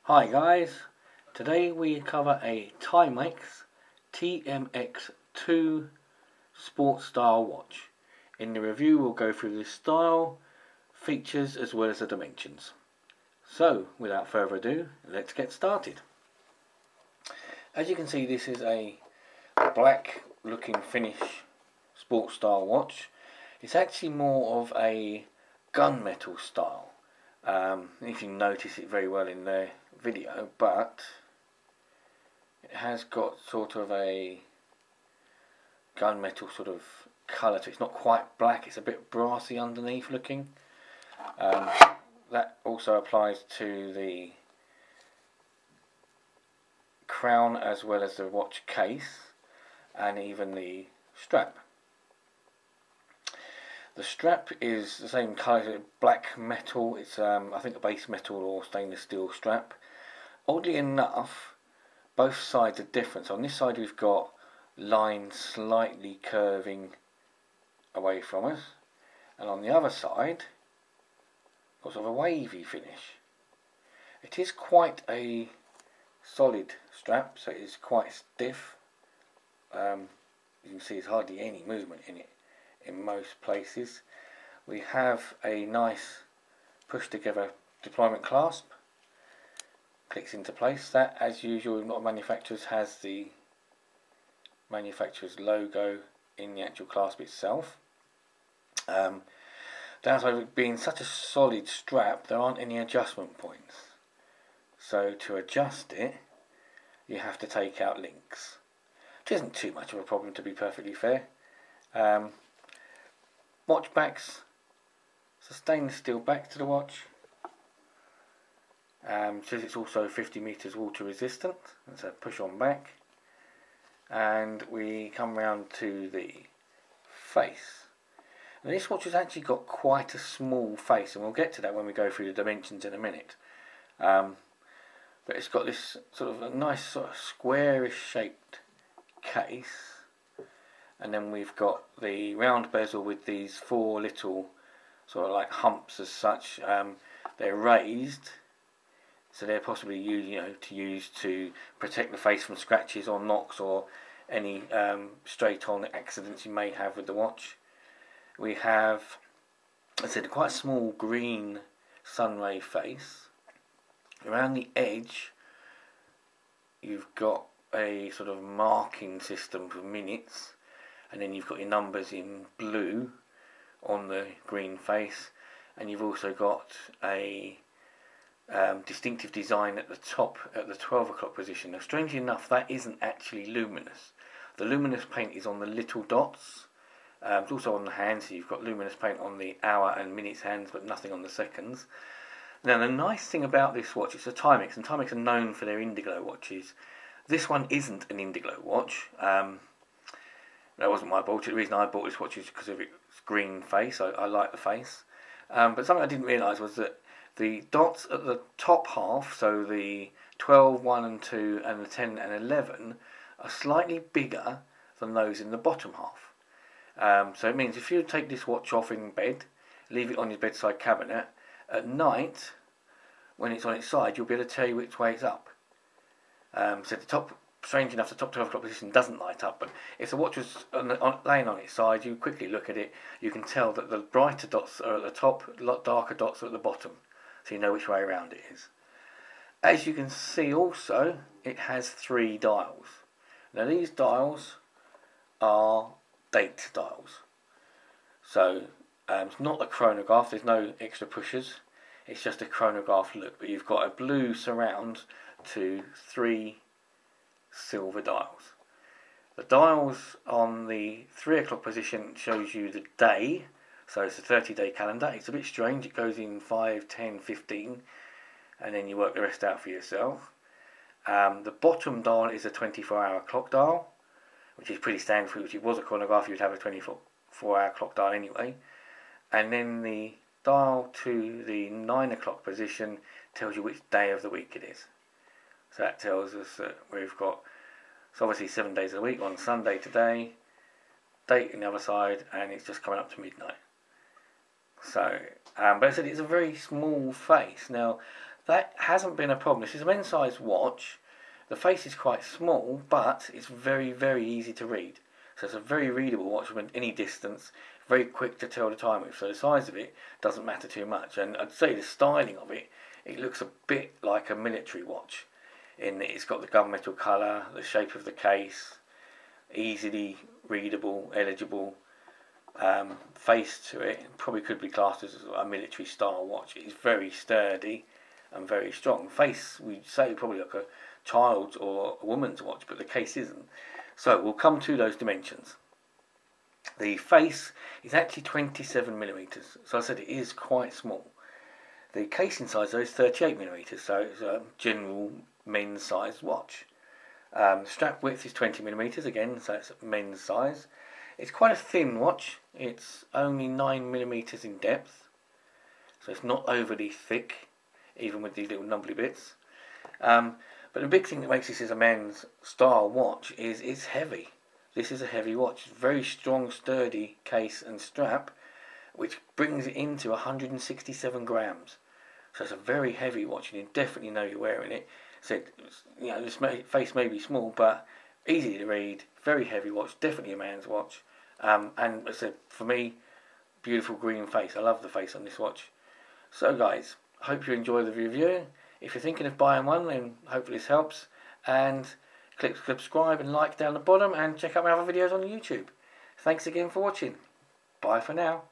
Hi guys, today we cover a timex tmx2 sports style watch. In the review we'll go through the style, features as well as the dimensions. So without further ado, let's get started. As you can see, this is a black looking finish sports style watch. It's actually more of a gunmetal style. If you notice it very well in the video, but it has got sort of a gunmetal sort of colour to it. It's not quite black, it's a bit brassy underneath looking. That also applies to the crown as well as the watch case and even the strap. The strap is the same colour, black metal. It's I think a base metal or stainless steel strap. Oddly enough, both sides are different. So on this side we've got lines slightly curving away from us, and on the other side got sort of a wavy finish. It is quite a solid strap, so it is quite stiff. You can see there's hardly any movement in it in most places. We have a nice push together deployment clasp, clicks into place. That, as usual in a lot of manufacturers, has the manufacturer's logo in the actual clasp itself. Downside of it being such a solid strap, there aren't any adjustment points, so to adjust it you have to take out links, which isn't too much of a problem, to be perfectly fair. Watch backs, it's a stainless steel back to the watch. Says it's also 50 meters water resistant. That's a push on back. And we come round to the face. Now this watch has actually got quite a small face, and we'll get to that when we go through the dimensions in a minute. But it's got this sort of a nice sort of squarish shaped case. And then we've got the round bezel with these four little sort of like humps as such. They're raised, so they're possibly used to protect the face from scratches or knocks or any straight on accidents you may have with the watch. We have, as I said, quite a small green sunray face. Around the edge you've got a sort of marking system for minutes, and then you've got your numbers in blue on the green face, and you've also got a distinctive design at the top at the 12 o'clock position. Now strangely enough, that isn't actually luminous. The luminous paint is on the little dots. It's also on the hands, so you've got luminous paint on the hour and minutes hands, but nothing on the seconds. Now the nice thing about this watch, it's a Timex, and Timex are known for their indigo watches. This one isn't an indigo watch. That wasn't my bought. The reason I bought this watch is because of its green face. I like the face. But something I didn't realise was that the dots at the top half, so the 12, 1 and 2 and the 10 and 11, are slightly bigger than those in the bottom half. So it means if you take this watch off in bed, leave it on your bedside cabinet, at night, when it's on its side, you'll be able to tell you which way it's up. So the top, strange enough, the top 12 o'clock position doesn't light up, but if the watch was laying on its side, you quickly look at it, you can tell that the brighter dots are at the top, a lot darker dots are at the bottom, so you know which way around it is. As you can see also, it has 3 dials. Now these dials are date dials, so it's not a chronograph, there's no extra pushers, it's just a chronograph look, but you've got a blue surround to 3 silver dials. The dials on the 3 o'clock position shows you the day, so it's a 30-day calendar. It's a bit strange, it goes in 5, 10, 15, and then you work the rest out for yourself. The bottom dial is a 24-hour clock dial, which is pretty standard for it. If it was a chronograph, you'd have a 24-hour clock dial anyway. And then the dial to the 9 o'clock position tells you which day of the week it is. So that tells us that we've got, so obviously 7 days a week, on Sunday today, date on the other side, and it's just coming up to midnight. So, but I said it's a very small face. Now, that hasn't been a problem. This is a men's size watch. The face is quite small, but it's very, very easy to read. So it's a very readable watch from any distance, very quick to tell the time with. So the size of it doesn't matter too much. And I'd say the styling of it, it looks a bit like a military watch. In that it's got the gunmetal colour, the shape of the case, easily readable, eligible face to it. Probably could be classed as a military style watch. It's very sturdy and very strong. Face, we'd say probably like a child's or a woman's watch, but the case isn't. So we'll come to those dimensions. The face is actually 27 millimeters, so I said it is quite small. The casing size though is 38 millimeters, so it's a general men's size watch. Strap width is 20 millimeters again, so it's men's size. It's quite a thin watch. It's only 9 millimeters in depth, so it's not overly thick, even with these little numbly bits. But the big thing that makes this as a men's style watch is it's heavy. This is a heavy watch. Very strong, sturdy case and strap, which brings it into 167 grams. So it's a very heavy watch, and you definitely know you're wearing it. So, you know, this face may be small, but easy to read. Very heavy watch. Definitely a man's watch. And as I said, for me, beautiful green face. I love the face on this watch. So, guys, I hope you enjoy the review. If you're thinking of buying one, then hopefully this helps. And click subscribe and like down the bottom, and check out my other videos on YouTube. Thanks again for watching. Bye for now.